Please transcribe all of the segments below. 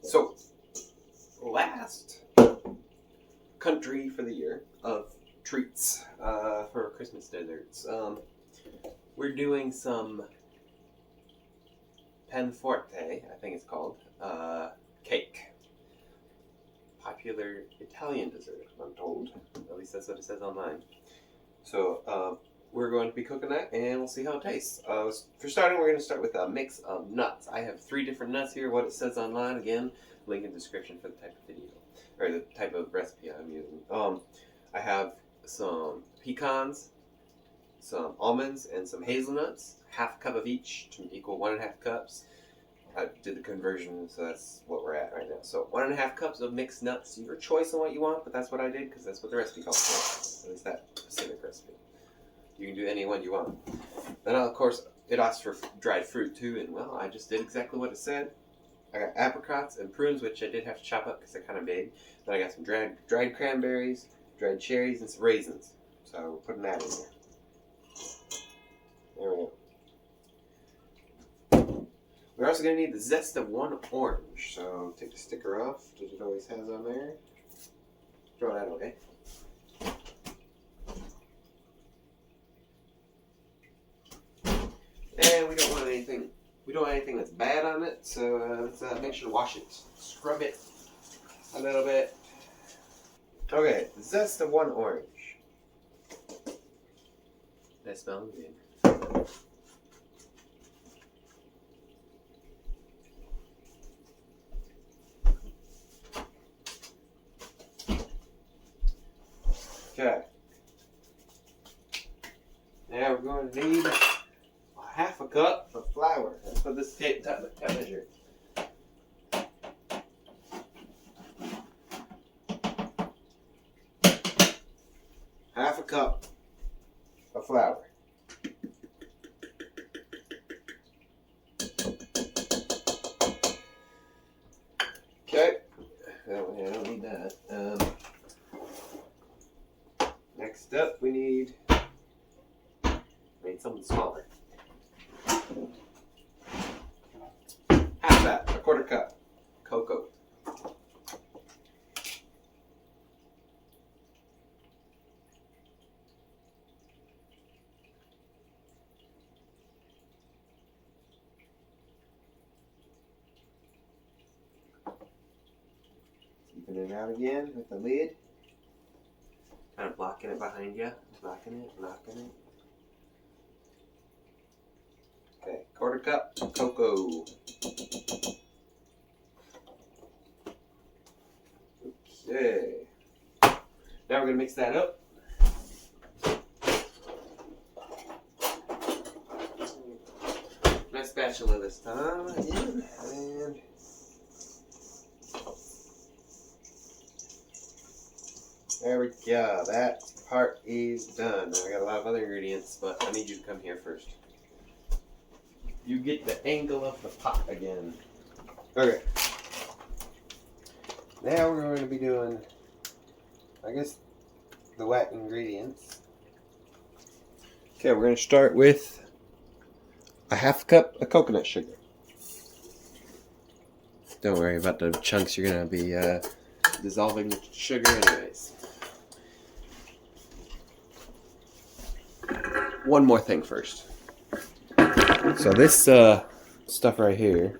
So, last country for the year of treats for Christmas desserts. We're doing some panforte, I think it's called, cake. Popular Italian dessert, I'm told. At least that's what it says online. So, we're going to be cooking that, and we'll see how it tastes. For starting, we're going to start with a mix of nuts. I have 3 different nuts here. What it says online, again, link in the description for the type of video, or the type of recipe I'm using. I have some pecans, some almonds, and some hazelnuts. Half a cup of each to equal 1.5 cups. I did the conversion, so that's what we're at right now. So 1.5 cups of mixed nuts. Your choice on what you want, but that's what I did because that's what the recipe calls for. At least that specific recipe. You can do any one you want. Then, of course, it asks for dried fruit too, and well, I just did exactly what it said. I got apricots and prunes, which I did have to chop up because they're kind of big. Then I got some dried cranberries, dried cherries, and some raisins. So we're putting that in there. There we go. We're also going to need the zest of 1 orange. So take the sticker off, as it always has on there. Throw that away. And we don't want anything that's bad on it, so let's make sure to wash it. Scrub it a little bit. Okay, zest of 1 orange. That smells good. Okay. Now we're going to need 1/2 cup of flour. That's what this tape measure. Half a cup of flour. Okay. Oh, yeah, I don't need that. Next up, we need something smaller. Half that, 1/4 cup cocoa. Keeping it out again with the lid. Kind of blocking it behind you. Knocking it. Okay, 1/4 cup cocoa. Okay. Now we're going to mix that up. Nice spatula this time. And there we go. That part is done. Now I got a lot of other ingredients, but I need you to come here first. You get the angle of the pot again. Okay. Now we're going to be doing, I guess, the wet ingredients. Okay, we're going to start with 1/2 cup of coconut sugar. Don't worry about the chunks. You're going to be dissolving the sugar anyways. One more thing first. So this stuff right here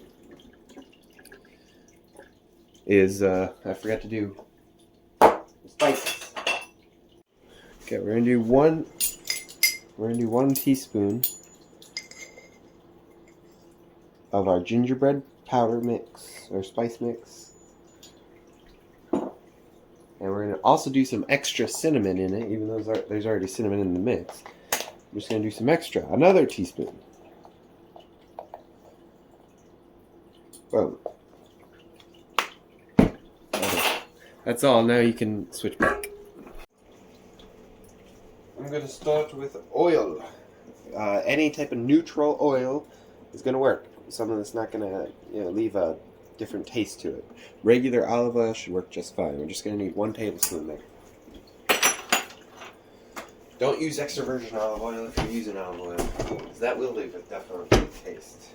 is I forgot to do spices. Okay, we're gonna do one teaspoon of our gingerbread powder mix or spice mix, and we're gonna also do some extra cinnamon in it, even though there's already cinnamon in the mix. I'm just gonna do some extra, another teaspoon. Boom. Okay. That's all. Now you can switch back. I'm going to start with oil. Any type of neutral oil is going to work. Something that's not going to leave a different taste to it. Regular olive oil should work just fine. We're just going to need 1 tablespoon there. Don't use extra virgin olive oil if you're using olive oil, because that will leave a definite taste.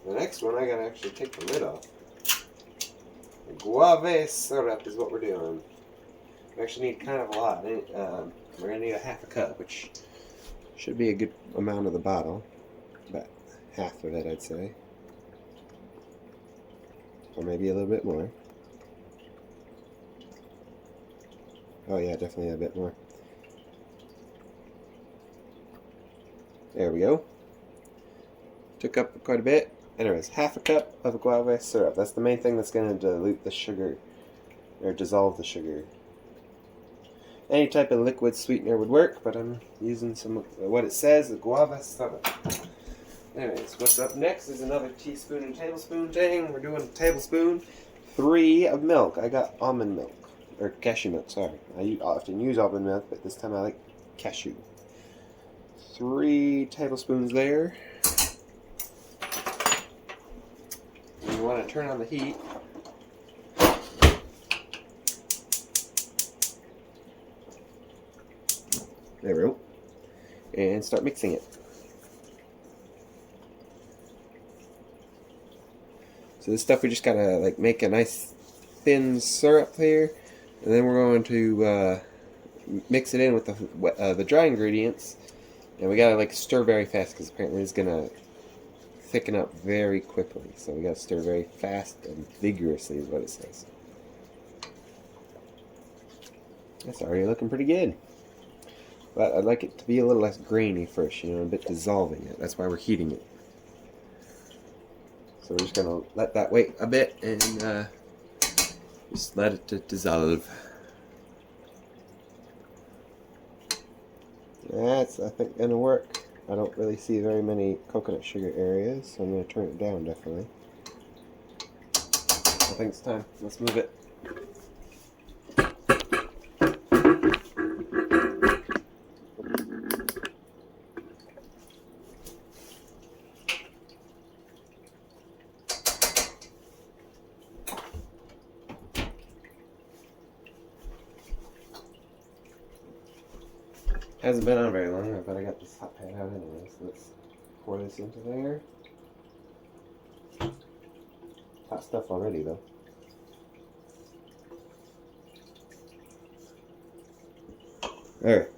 The next one, I gotta actually take the lid off. The guave syrup is what we're doing. We actually need kind of a lot. We're gonna need a half a cup, which should be a good amount of the bottle. About half of it, I'd say. Or maybe a little bit more. Oh yeah, definitely a bit more. There we go. Took up quite a bit. Anyways, half a cup of guave syrup. That's the main thing that's going to dilute the sugar, or dissolve the sugar. Any type of liquid sweetener would work, but I'm using some what it says, the guava syrup. Anyways, what's up next is another teaspoon and tablespoon thing. We're doing a tablespoon, 3 of milk. I got almond milk, or cashew milk, sorry. I often use almond milk, but this time I like cashew. 3 tablespoons there. And you want to turn on the heat. There we go. And start mixing it. So this stuff we just gotta like make a nice thin syrup here, and then we're going to mix it in with the dry ingredients, and we gotta like stir very fast because apparently it's gonna thicken up very quickly. So we gotta stir very fast and vigorously is what it says. That's already looking pretty good. But I'd like it to be a little less grainy first, you know, a bit dissolving it. That's why we're heating it. So we're just going to let that wait a bit and just let it dissolve. That's, I think, going to work. I don't really see very many coconut sugar areas, so I'm going to turn it down, definitely. I think it's time. Let's move it. Hasn't been on very long, but I got this hot pad out anyway, so let's pour this into there. Hot stuff already, though. Alright.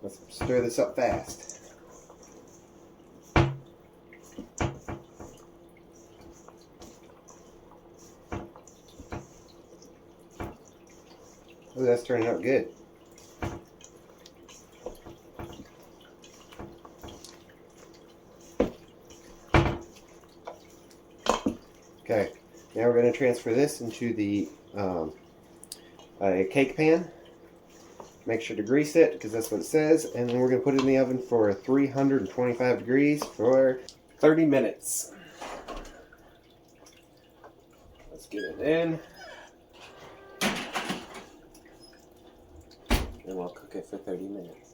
Let's stir this up fast. Oh, that's turning out good. Okay, now we're going to transfer this into the a cake pan. Make sure to grease it because that's what it says, and then we're going to put it in the oven for 325 degrees for 30 minutes. Let's get it in, and we'll cook it for 30 minutes.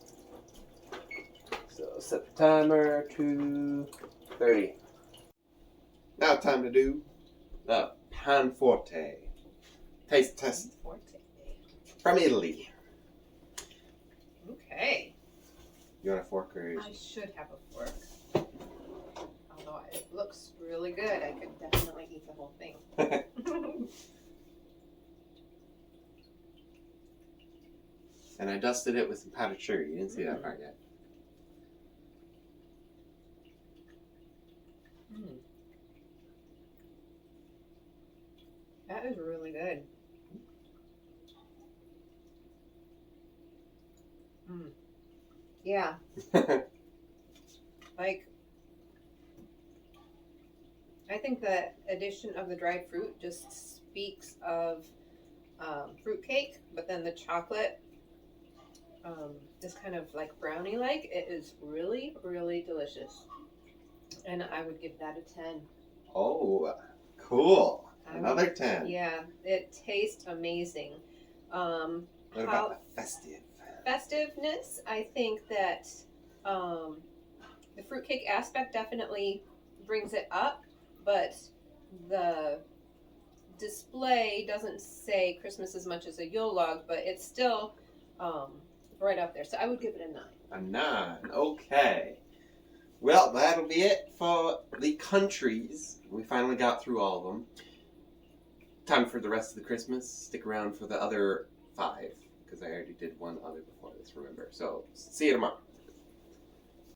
So set the timer to 30. Now time to do the pan forte. Taste test from Italy. Okay. You want a fork or? I should have a fork. Although it looks really good, I could definitely eat the whole thing. And I dusted it with some powdered sugar. You didn't see that part yet. That is really good. Yeah. Like, I think the addition of the dried fruit just speaks of fruitcake, but then the chocolate is kind of like brownie-like. It is really, really delicious. And I would give that a 10. Oh, cool. Another 10. Yeah, it tastes amazing. What about the festiveness? I think that the fruitcake aspect definitely brings it up, but the display doesn't say Christmas as much as a Yule log, but it's still right up there. So I would give it a 9. A 9. Okay. Well, that'll be it for the countries. We finally got through all of them. Time for the rest of the Christmas. Stick around for the other 5, because I already did one other before this, remember. So, see you tomorrow.